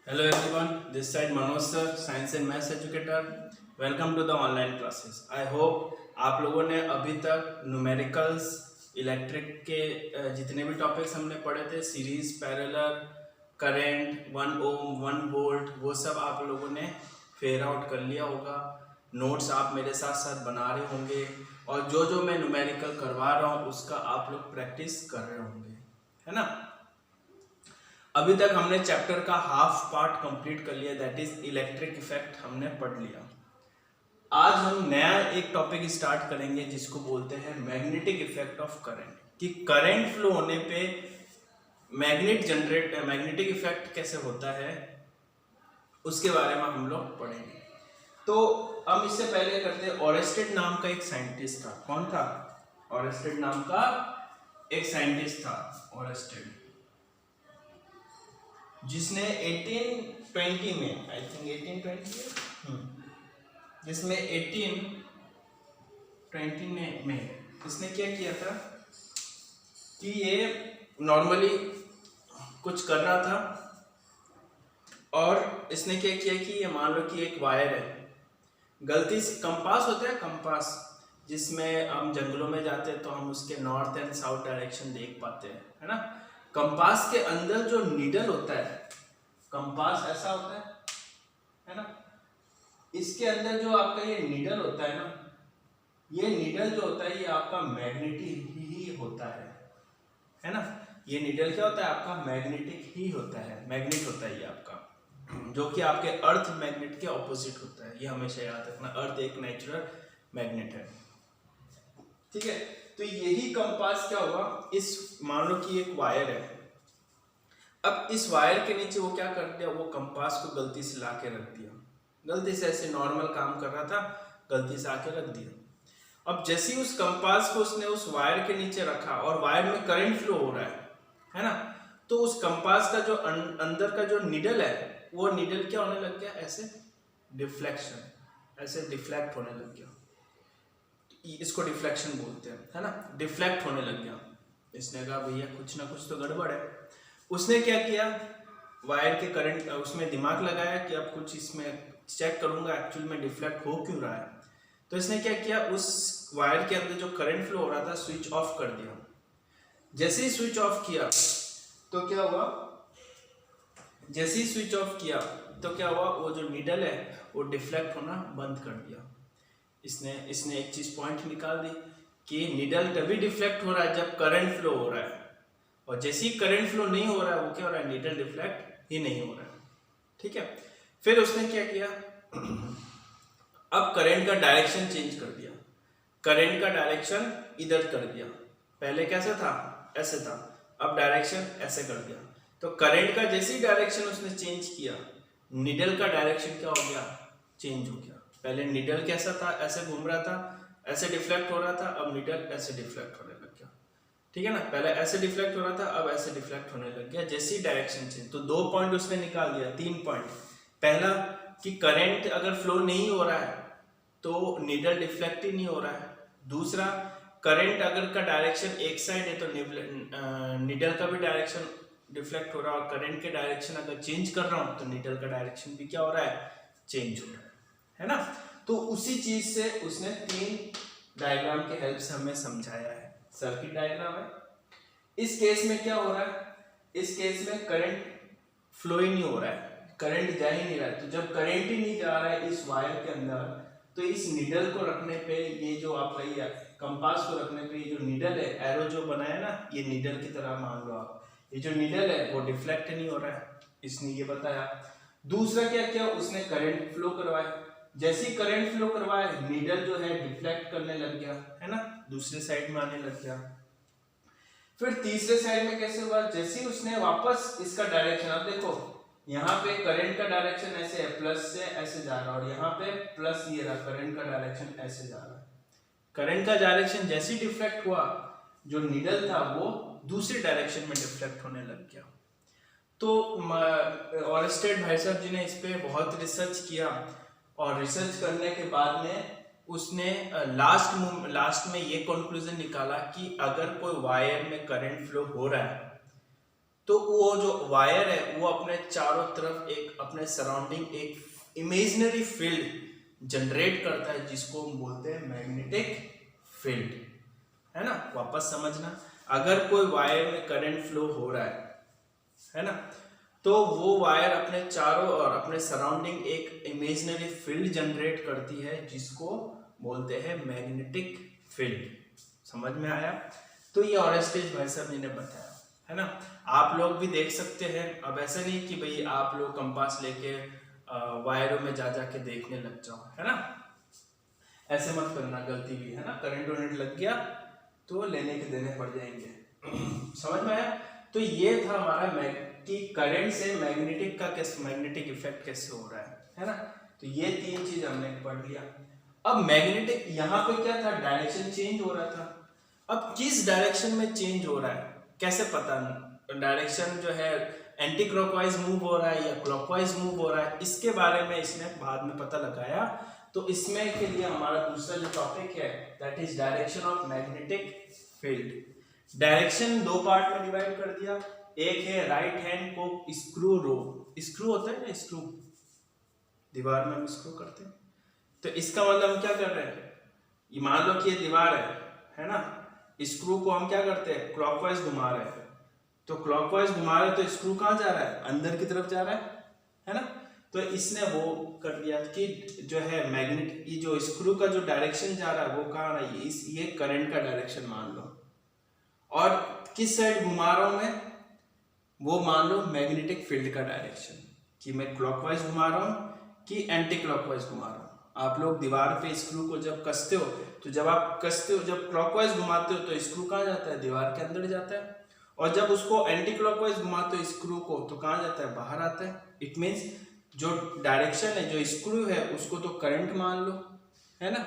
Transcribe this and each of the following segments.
Hello everyone, this side Manoj sir, Science and Maths educator. Welcome to the online classes. I hope आप लोगों ने अभी तक numericals, electric के जितने भी टॉपिक्स हमने पढ़े थे, सीरीज, पैरेलल, करंट, 1 ओम, 1 वोल्ट, वो सब आप लोगों ने फेयर आउट कर लिया होगा। नोट्स आप मेरे साथ साथ बना रहे होंगे और जो जो मैं न्यूमेरिकल करवा रहा हूँ उसका आप लोग प्रैक्टिस कर रहे होंगे, है ना। अभी तक हमने चैप्टर का हाफ पार्ट कंप्लीट कर लिया, दैट इज इलेक्ट्रिक इफेक्ट हमने पढ़ लिया। आज हम नया एक टॉपिक स्टार्ट करेंगे जिसको बोलते हैं मैग्नेटिक इफेक्ट ऑफ करंट, कि करंट फ्लो होने पे मैग्नेटिक इफेक्ट कैसे होता है उसके बारे में हम लोग पढ़ेंगे। तो हम इससे पहले करते हैं, ऑरेस्टेड नाम का एक साइंटिस्ट था। कौन था? ऑरेस्टेड नाम का एक साइंटिस्ट था, ऑरेस्टेड, जिसने 1820 में, आई थिंक 1820 जिसमें 1820 में इसने क्या किया था कि ये नॉर्मली कुछ कर रहा था और इसने क्या किया कि ये मान लो कि एक वायर है, गलती से कंपास होता है, कंपास जिसमें हम जंगलों में जाते हैं तो हम उसके नॉर्थ एंड साउथ डायरेक्शन देख पाते हैं, है ना। कंपास के अंदर जो नीडल होता है, कंपास ऐसा होता है ना, इसके अंदर जो आपका ये नीडल होता है ना, ये नीडल जो होता है ये आपका मैग्नेटिक ही होता है ना। ये नीडल क्या होता है? आपका मैग्नेटिक ही होता है, मैग्नेट होता है ये आपका, जो कि आपके अर्थ मैग्नेट के ऑपोजिट होता है। ये हमेशा याद रखना, अर्थ एक नेचुरल मैग्नेट है, ठीक है। तो यही कंपास क्या हुआ, इस मान लो कि एक वायर है, अब इस वायर के नीचे वो क्या कर दिया, वो कंपास को गलती से ला के रख दिया, गलती से ऐसे नॉर्मल काम कर रहा था, गलती से आके रख दिया। अब जैसे ही उस कंपास को उसने उस वायर के नीचे रखा और वायर में करंट फ्लो हो रहा है ना, तो उस कंपास का जो अंदर का जो नीडल है, वो नीडल क्या होने लग गया, ऐसे डिफ्लेक्शन, ऐसे डिफ्लेक्ट होने लग गया। इसको डिफ्लेक्शन बोलते हैं, है ना, डिफ्लेक्ट होने लग गया। इसने कहा भैया कुछ ना कुछ तो गड़बड़ है। उसने क्या किया, वायर के करंट उसमें दिमाग लगाया कि अब कुछ इसमें चेक करूंगा एक्चुअल में डिफ्लेक्ट हो क्यों रहा है। तो इसने क्या किया, उस वायर के अंदर जो करंट फ्लो हो रहा था स्विच ऑफ कर दिया। जैसे ही स्विच ऑफ किया तो क्या हुआ, जैसे ही स्विच ऑफ किया तो क्या हुआ, वो जो नीडल है वो डिफ्लेक्ट होना बंद कर दिया। इसने एक चीज पॉइंट निकाल दी कि नीडल तभी डिफ्लेक्ट हो रहा है जब करंट फ्लो हो रहा है, और जैसे ही करंट फ्लो नहीं हो रहा है वो क्या हो रहा है, नीडल डिफ्लेक्ट ही नहीं हो रहा है, ठीक है। फिर उसने क्या किया, अब करंट का डायरेक्शन चेंज कर दिया, करंट का डायरेक्शन इधर कर दिया। पहले कैसे था, ऐसे था, अब डायरेक्शन ऐसे कर दिया। तो करंट का जैसे ही डायरेक्शन उसने चेंज किया, नीडल का डायरेक्शन क्या हो गया, चेंज हो गया। पहले नीडल कैसा था, ऐसे घूम रहा था, ऐसे डिफ्लेक्ट हो रहा था, अब नीडल ऐसे डिफ्लेक्ट होने लग गया, ठीक है ना। पहले ऐसे डिफ्लेक्ट हो रहा था, अब ऐसे डिफ्लेक्ट होने लग गया, जैसी डायरेक्शन चेंज। तो 2 पॉइंट उसने निकाल दिया, 3 पॉइंट। पहला कि करंट अगर फ्लो नहीं हो रहा है तो नीडल डिफ्लेक्ट ही नहीं हो रहा है। दूसरा, करंट अगर का डायरेक्शन एक साइड है तो नीडल का भी डायरेक्शन डिफ्लेक्ट हो रहा है, और करंट के डायरेक्शन अगर चेंज कर रहा हूं तो नीडल का डायरेक्शन भी क्या हो रहा है, चेंज हो रहा है ना। तो उसी चीज से उसने 3 डायग्राम के हेल्प से हमें समझाया है। सर्किट डायग्राम है, इस केस में क्या हो रहा है, इस केस में करंट फ्लो ही नहीं हो रहा है, करंट जा ही नहीं रहा है। तो जब करंट ही नहीं जा रहा है इस वायर के अंदर, तो इस नीडल को रखने पे, ये जो आपका ये कंपास को रखने पे, ये जो नीडल है, एरो जो बनाया ना, ये नीडल की तरह मान लो आप, ये जो नीडल है वो डिफ्लेक्ट नहीं हो रहा है, इसने ये बताया। दूसरा क्या किया, उसने करंट फ्लो करवाया, जैसे ही करंट फ्लो करवाया नीडल जो है डिफ्लेक्ट करने लग गया, है ना, दूसरे साइड में आने लग गया। फिर तीसरे साइड में कैसे हुआ, जैसे ही उसने वापस इसका डायरेक्शन, अब देखो यहाँ पे करंट का डायरेक्शन ऐसे है, प्लस से ऐसे जा रहा है, और यहाँ पे प्लस ये रहा, करंट का डायरेक्शन ऐसे जा रहा है। करंट का डायरेक्शन जैसे ही डिफ्लेक्ट हुआ, जो नीडल था वो दूसरी डायरेक्शन में डिफ्लेक्ट होने लग गया। तो ऑरेस्टेड भाई साहब जी ने इस पे बहुत रिसर्च किया, और रिसर्च करने के बाद में उसने लास्ट में ये कंक्लूजन निकाला कि अगर कोई वायर में करंट फ्लो हो रहा है तो वो जो वायर है वो अपने चारों तरफ एक अपने सराउंडिंग एक इमेजिनरी फील्ड जनरेट करता है, जिसको हम बोलते हैं मैग्नेटिक फील्ड, है ना। वापस समझना, अगर कोई वायर में करंट फ्लो हो रहा है ना, तो वो वायर अपने चारों और अपने सराउंडिंग एक इमेजिनरी फील्ड जनरेट करती है, जिसको बोलते हैं मैग्नेटिक फील्ड। समझ में आया? तो ये ऑरेस्टेज भाई साहब ने बताया, है ना। आप लोग भी देख सकते हैं। अब ऐसा नहीं कि भाई आप लोग कंपास लेके वायरों में जा जाके देखने लग जाओ, है ना। ऐसे मत करना, गलती भी है ना। करंट वरेंट लग गया तो लेने के देने पड़ जाएंगे। समझ में आया? तो ये था हमारा कि करंट से मैग्नेटिक का कैसे, मैग्नेटिक इफेक्ट कैसे हो रहा है ना। तो ये तीन चीज हमने पढ़ लिया। अब मैग्नेटिक यहाँ पे क्या था, डायरेक्शन चेंज हो रहा था। अब किस डायरेक्शन में चेंज हो रहा है कैसे पता नहीं, डायरेक्शन जो है एंटी क्लॉकवाइज मूव हो रहा है या क्लॉकवाइज मूव हो रहा है, इसके बारे में इसने बाद में पता लगाया। तो इसमें के लिए हमारा दूसरा जो टॉपिक है that is direction of magnetic field. Direction दो पार्ट में डिवाइड कर दिया। एक है राइट हैंड को स्क्रू रो, स्क्रू होता है ना, स्क्रू दीवार में हम स्क्रू करते हैं। तो इसका मतलब हम क्या कर रहे हैं, ये मान लो कि ये दीवार है ना, स्क्रू को हम क्या करते हैं क्लॉकवाइज घुमा रहे हैं। तो क्लॉकवाइज घुमा रहे हैं तो स्क्रू कहाँ जा रहा है, अंदर की तरफ जा रहा है ना। तो इसने वो कर दिया कि जो है मैग्नेट, ये जो स्क्रू का जो डायरेक्शन जा रहा है वो कहाँ रहा है, ये करंट का डायरेक्शन मान लो। और किस साइड घुमा रहा हूं मैं, वो मान लो मैग्नेटिक फील्ड का डायरेक्शन, कि मैं क्लॉकवाइज घुमा रहा हूँ कि एंटी क्लॉकवाइज घुमा रहा हूँ। आप लोग दीवार पे स्क्रू को जब कसते हो, तो जब आप कसते हो, जब क्लॉकवाइज घुमाते हो तो स्क्रू कहाँ जाता है, दीवार के अंदर जाता है। और जब उसको एंटी क्लॉकवाइज घुमाते हो स्क्रू को, तो कहाँ जाता है, बाहर आता है। इट मीन्स जो डायरेक्शन है, जो स्क्रू है उसको तो करंट मान लो, है ना,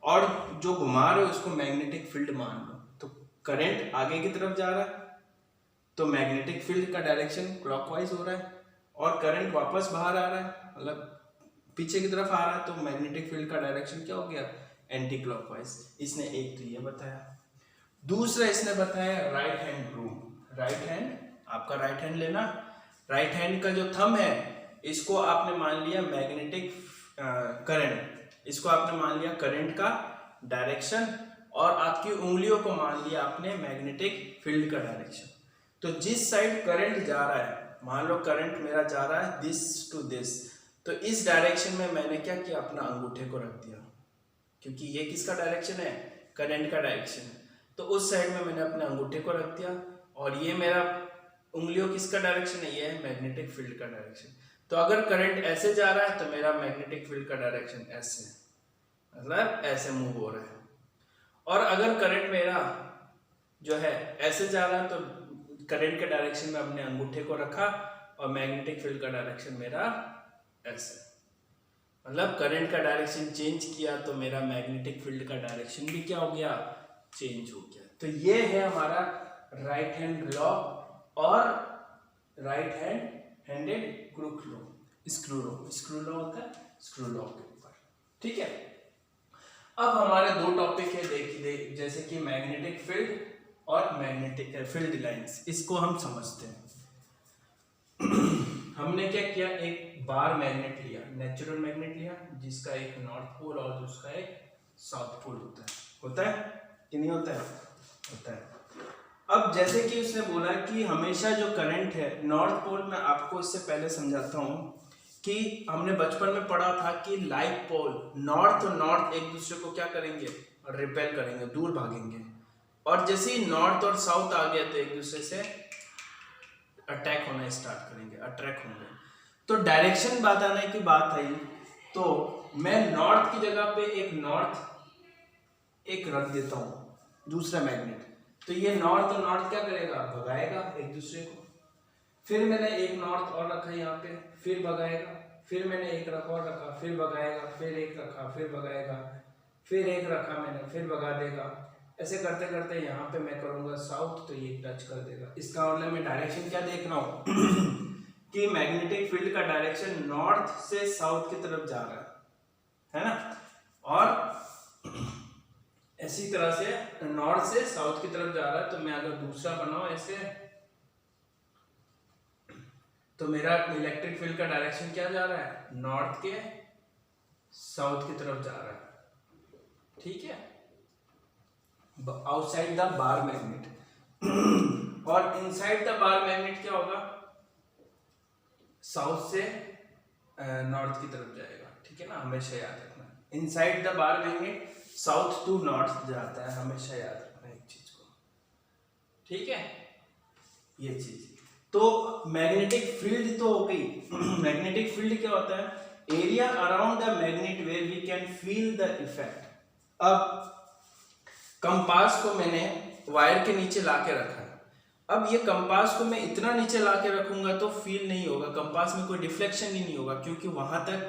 और जो घुमा रहे हो उसको मैग्नेटिक फील्ड मान लो। तो करंट आगे की तरफ जा रहा है तो मैग्नेटिक फील्ड का डायरेक्शन क्लॉकवाइज हो रहा है, और करंट वापस बाहर आ रहा है, मतलब पीछे की तरफ आ रहा है, तो मैग्नेटिक फील्ड का डायरेक्शन क्या हो गया, एंटी क्लॉकवाइज। इसने एक तो ये बताया। दूसरा इसने बताया right hand rule. Right hand, आपका राइट हैंड लेना, राइट हैंड का जो थंब है इसको आपने मान लिया मैग्नेटिक करंट, इसको आपने मान लिया करंट का डायरेक्शन, और आपकी उंगलियों को मान लिया आपने मैग्नेटिक फील्ड का डायरेक्शन। तो जिस साइड करंट जा रहा है, मान लो करंट मेरा जा रहा है दिस टू दिस, तो इस डायरेक्शन में मैंने क्या किया, अपना अंगूठे को रख दिया, क्योंकि ये किसका डायरेक्शन है, करंट का डायरेक्शन है। तो उस साइड में मैंने अपने अंगूठे को रख दिया, और ये मेरा उंगलियों किसका डायरेक्शन है, ये है मैग्नेटिक फील्ड का डायरेक्शन। तो अगर करंट ऐसे जा रहा है तो मेरा मैग्नेटिक फील्ड का डायरेक्शन ऐसे, मतलब ऐसे मूव हो रहा है। और अगर करंट मेरा जो है ऐसे जा रहा है तो करंट के डायरेक्शन में अपने अंगूठे को रखा, और मैग्नेटिक फील्ड का डायरेक्शन मेरा ऐसे, मतलब करंट का डायरेक्शन चेंज किया तो मेरा मैग्नेटिक फील्ड का डायरेक्शन भी क्या हो गया, चेंज हो गया। तो ये है हमारा राइट हैंड लॉ और right handed crook law, screw law. Screw law होता है स्क्रू लॉ के ऊपर, ठीक है। अब हमारे दो टॉपिक है देखिए, जैसे कि मैग्नेटिक फील्ड और मैग्नेटिक फील्ड लाइंस, इसको हम समझते हैं। हमने क्या किया, एक बार मैग्नेट लिया, नेचुरल मैग्नेट लिया, जिसका एक नॉर्थ पोल और दूसरा एक साउथ पोल होता है कि नहीं होता है, होता है। अब जैसे कि उसने बोला कि हमेशा जो करंट है नॉर्थ पोल में, आपको इससे पहले समझाता हूँ कि हमने बचपन में पढ़ा था कि लाइक पोल, नॉर्थ और नॉर्थ एक दूसरे को क्या करेंगे, रिपेल करेंगे, दूर भागेंगे। और जैसे ही नॉर्थ और साउथ आ गया तो एक दूसरे से अटैक होना स्टार्ट करेंगे, अट्रैक्ट होंगे। तो डायरेक्शन बताने की बात आई, तो मैं नॉर्थ की जगह पे एक रख देता हूँ दूसरा मैग्नेट, तो ये नॉर्थ और नॉर्थ क्या करेगा, भगाएगा एक दूसरे को। फिर मैंने एक नॉर्थ और रखा यहाँ पे, फिर भगाएगा। फिर मैंने एक और रखा, फिर भगाएगा। फिर एक रखा, फिर भगाएगा। फिर एक रखा मैंने, फिर भगा देगा। ऐसे करते करते यहाँ पे मैं करूँगा साउथ, तो ये टच कर देगा। इसका मतलब मैं डायरेक्शन क्या देख रहा हूँ कि मैग्नेटिक फील्ड का डायरेक्शन नॉर्थ से साउथ की तरफ जा रहा है ना। और इसी तरह से नॉर्थ से साउथ की तरफ जा रहा है। तो मैं अगर दूसरा बनाऊं ऐसे, तो मेरा इलेक्ट्रिक फील्ड का डायरेक्शन क्या जा रहा है, नॉर्थ के साउथ की तरफ जा रहा है, ठीक है, आउटसाइड द बार मैग्नेट। और इनसाइड द बार मैग्नेट क्या होगा, साउथ से नॉर्थ की तरफ जाएगा, ठीक है ना, हमेशा याद रखना। Inside the bar magnet south to north जाता है, हमेशा याद रखना एक चीज को, ठीक है, ये चीज। तो मैग्नेटिक फील्ड तो हो गई। मैग्नेटिक फील्ड क्या होता है, area around the magnet where we can feel the effect. अब कंपास को मैंने वायर के नीचे लाके रखा है, अब ये कंपास को मैं इतना नीचे लाके रखूंगा तो फील नहीं होगा, कंपास में कोई डिफ्लेक्शन ही नहीं होगा, क्योंकि वहां तक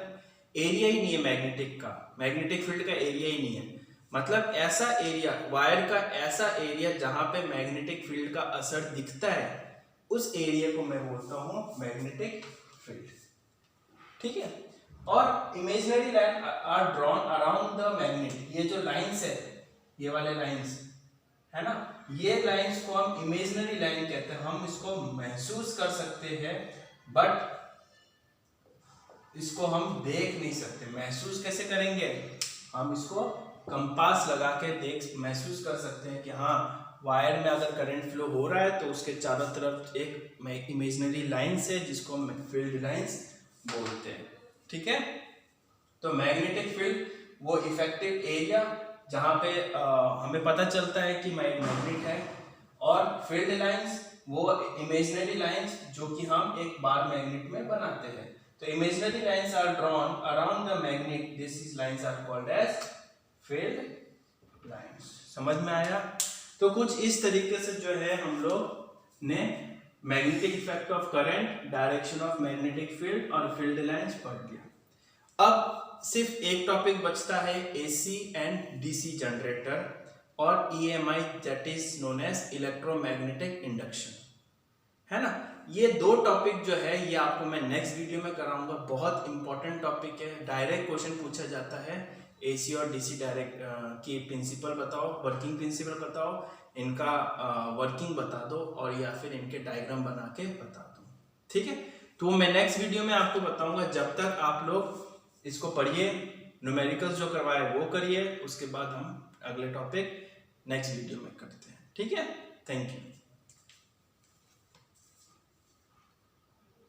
एरिया ही नहीं है मैग्नेटिक का, मैग्नेटिक फील्ड का एरिया ही नहीं है। मतलब ऐसा एरिया, वायर का ऐसा एरिया जहां पे मैग्नेटिक फील्ड का असर दिखता है, उस एरिया को मैं बोलता हूं मैग्नेटिक फील्ड, ठीक है। और imaginary line are drawn around the magnet, ये जो लाइंस है, ये वाले लाइंस है ना, ये लाइंस को हम इमेजिनरी लाइन कहते हैं, हम इसको महसूस कर सकते हैं बट इसको हम देख नहीं सकते। महसूस कैसे करेंगे, हम इसको कंपास लगा के देख महसूस कर सकते हैं कि हाँ वायर में अगर करंट फ्लो हो रहा है तो उसके चारों तरफ एक इमेजिनरी लाइंस है जिसको हम फील्ड लाइंस बोलते हैं, ठीक है। तो मैग्नेटिक फील्ड वो इफेक्टिव एरिया जहां पे हमें पता चलता है कि मैग्नेट है, और फील्ड लाइंस वो इमेजिनरी लाइंस जो कि हम एक बार मैग्नेट में बनाते हैं। तो imaginary lines are drawn around the magnet, this is lines are called as field lines. समझ में आया। तो कुछ इस तरीके से जो है हम लोग ने magnetic effect of current, direction of magnetic field और फील्ड लाइंस पढ़ लिया। अब सिर्फ एक टॉपिक बचता है, एसी एंड डीसी जनरेटर और EMI, that is known as electromagnetic induction, है ना। ये दो टॉपिक जो है ये आपको मैं नेक्स्ट वीडियो में कराऊंगा, बहुत इंपॉर्टेंट टॉपिक है। डायरेक्ट क्वेश्चन पूछा जाता है, एसी और डीसी डायरेक्ट की प्रिंसिपल बताओ, वर्किंग प्रिंसिपल बताओ, इनका वर्किंग बता दो, और या फिर इनके डायग्राम बना के बता दो, ठीक है। तो मैं नेक्स्ट वीडियो में आपको बताऊंगा। जब तक आप लोग इसको पढ़िए, न्यूमेरिकल्स जो करवाए वो करिए, उसके बाद हम अगले टॉपिक नेक्स्ट वीडियो में करते हैं, ठीक है। Thank you.